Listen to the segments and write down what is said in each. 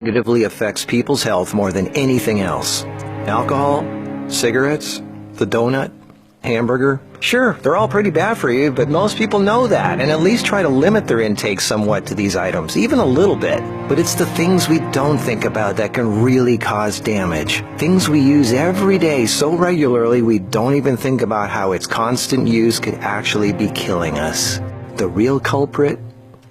negatively affects people's health more than anything else. Alcohol, cigarettes, the donut, hamburger. Sure, they're all pretty bad for you, but most people know that and at least try to limit their intake somewhat to these items, even a little bit. But it's the things we don't think about that can really cause damage. Things we use every day so regularly we don't even think about how its constant use could actually be killing us. The real culprit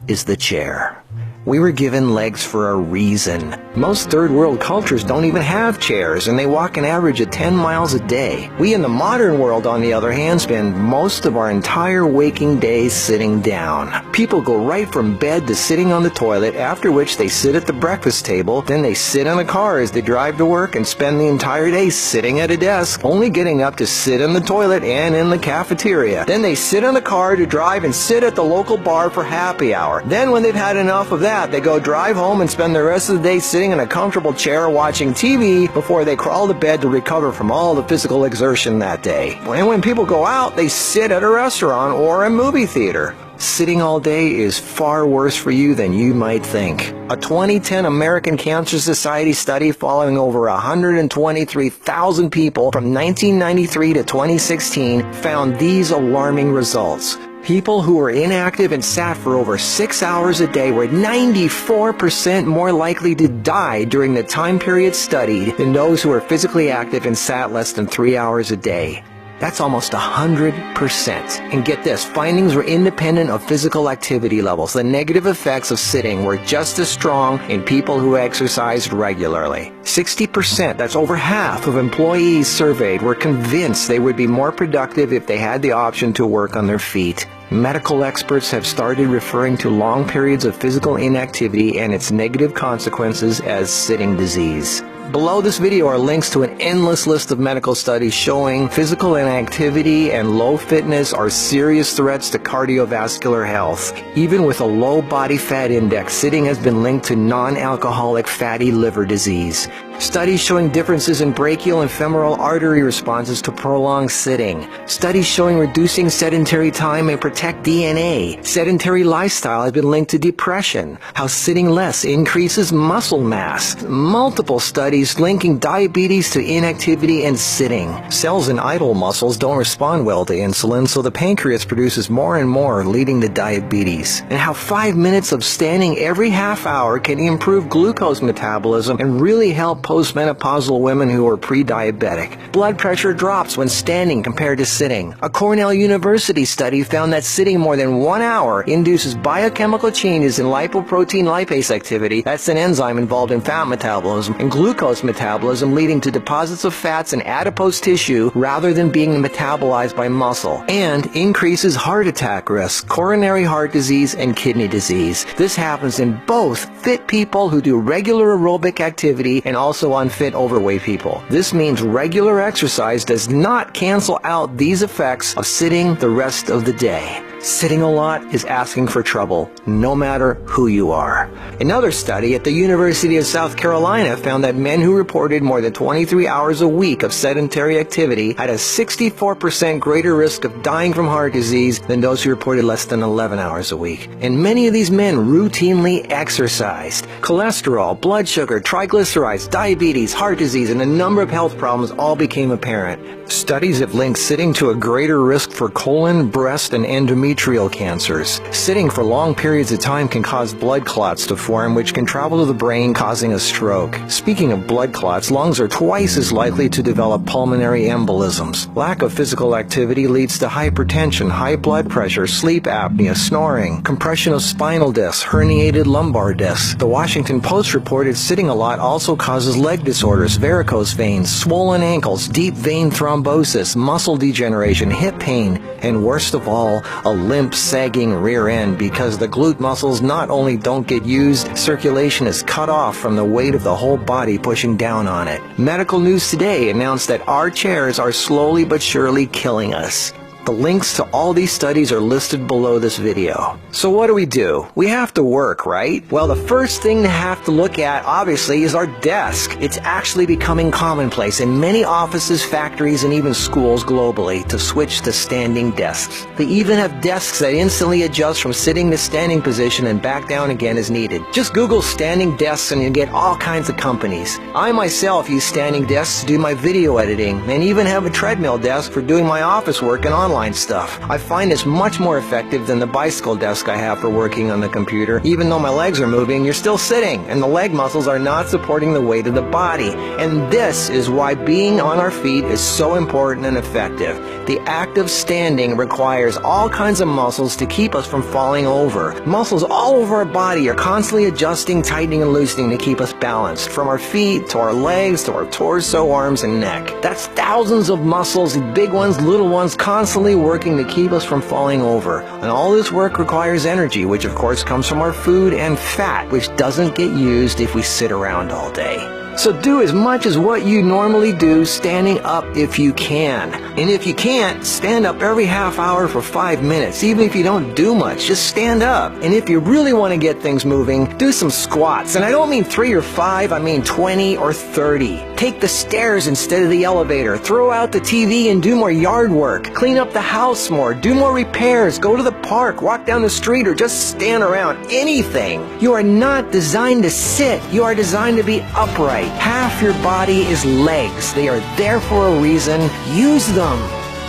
is the chair. We were given legs for a reason. Most third world cultures don't even have chairs, and they walk an average of 10 miles a day. We in the modern world, on the other hand, spend most of our entire waking days sitting down. People go right from bed to sitting on the toilet, after which they sit at the breakfast table, then they sit in a car as they drive to work and spend the entire day sitting at a desk, only getting up to sit in the toilet and in the cafeteria. Then they sit in the car to drive and sit at the local bar for happy hour. Then when they've had enough of that, they go drive home and spend the rest of the day sitting in a comfortable chair watching TV before they crawl to bed to recover from all the physical exertion that day. And when people go out, they sit at a restaurant or a movie theater. Sitting all day is far worse for you than you might think. A 2010 American Cancer Society study following over 123,000 people from 1993 to 2016 found these alarming results. People who were inactive and sat for over 6 hours a day were 94% more likely to die during the time period studied than those who were physically active and sat less than 3 hours a day. That's almost 100%. And get this, findings were independent of physical activity levels. The negative effects of sitting were just as strong in people who exercised regularly. 60%, that's over half of employees surveyed, were convinced they would be more productive if they had the option to work on their feet. Medical experts have started referring to long periods of physical inactivity and its negative consequences as sitting disease. Below this video are links to an endless list of medical studies showing physical inactivity and low fitness are serious threats to cardiovascular health. Even with a low body fat index, sitting has been linked to non-alcoholic fatty liver disease. Studies showing differences in brachial and femoral artery responses to prolonged sitting. Studies showing reducing sedentary time may protect DNA. Sedentary lifestyle has been linked to depression. How sitting less increases muscle mass. Multiple studies linking diabetes to inactivity and sitting. Cells in idle muscles don't respond well to insulin, so the pancreas produces more and more, leading to diabetes. And how 5 minutes of standing every half hour can improve glucose metabolism and really help postmenopausal women who are pre-diabetic. Blood pressure drops when standing compared to sitting. A Cornell University study found that sitting more than 1 hour induces biochemical changes in lipoprotein lipase activity, that's an enzyme involved in fat metabolism, and glucose metabolism, leading to deposits of fats in adipose tissue rather than being metabolized by muscle, and increases heart attack risk, coronary heart disease, and kidney disease. This happens in both fit people who do regular aerobic activity and also unfit overweight people. This means regular exercise does not cancel out these effects of sitting the rest of the day. Sitting a lot is asking for trouble, no matter who you are. Another study at the University of South Carolina found that men who reported more than 23 hours a week of sedentary activity had a 64% greater risk of dying from heart disease than those who reported less than 11 hours a week. And many of these men routinely exercised. Cholesterol, blood sugar, triglycerides, diabetes, heart disease, and a number of health problems all became apparent. Studies have linked sitting to a greater risk for colon, breast, and endometrial cancers. Sitting for long periods of time can cause blood clots to form, which can travel to the brain, causing a stroke. Speaking of blood clots, lungs are twice as likely to develop pulmonary embolisms. Lack of physical activity leads to hypertension, high blood pressure, sleep apnea, snoring, compression of spinal discs, herniated lumbar discs. The Washington Post reported sitting a lot also causes leg disorders, varicose veins, swollen ankles, deep vein thrombosis, muscle degeneration, hip pain, and worst of all, a limp, sagging rear end because the glute muscles not only don't get used, circulation is cut off from the weight of the whole body pushing down on it. Medical News Today announced that our chairs are slowly but surely killing us. The links to all these studies are listed below this video. So what do? We have to work, right? Well, the first thing to have to look at, obviously, is our desk. It's actually becoming commonplace in many offices, factories, and even schools globally to switch to standing desks. They even have desks that instantly adjust from sitting to standing position and back down again as needed. Just Google standing desks and you get all kinds of companies. I myself use standing desks to do my video editing and even have a treadmill desk for doing my office work and online stuff. I find this much more effective than the bicycle desk I have for working on the computer. Even though my legs are moving, you're still sitting, and the leg muscles are not supporting the weight of the body. And this is why being on our feet is so important and effective. The act of standing requires all kinds of muscles to keep us from falling over. Muscles all over our body are constantly adjusting, tightening, and loosening to keep us balanced, from our feet to our legs to our torso, arms, and neck. That's thousands of muscles, big ones, little ones, constantly working to keep us from falling over. And all this work requires energy, which of course comes from our food, and fat, which doesn't get used if we sit around all day. So do as much as what you normally do standing up if you can. And if you can't, stand up every half hour for 5 minutes. Even if you don't do much, just stand up. And if you really want to get things moving, do some squats. And I don't mean 3 or 5, I mean 20 or 30. Take the stairs instead of the elevator. Throw out the TV and do more yard work. Clean up the house more. Do more repairs. Go to the park. Walk down the street or just stand around. Anything. You are not designed to sit. You are designed to be upright. Half your body is legs. They are there for a reason. Use them.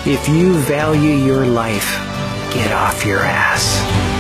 If you value your life, get off your ass.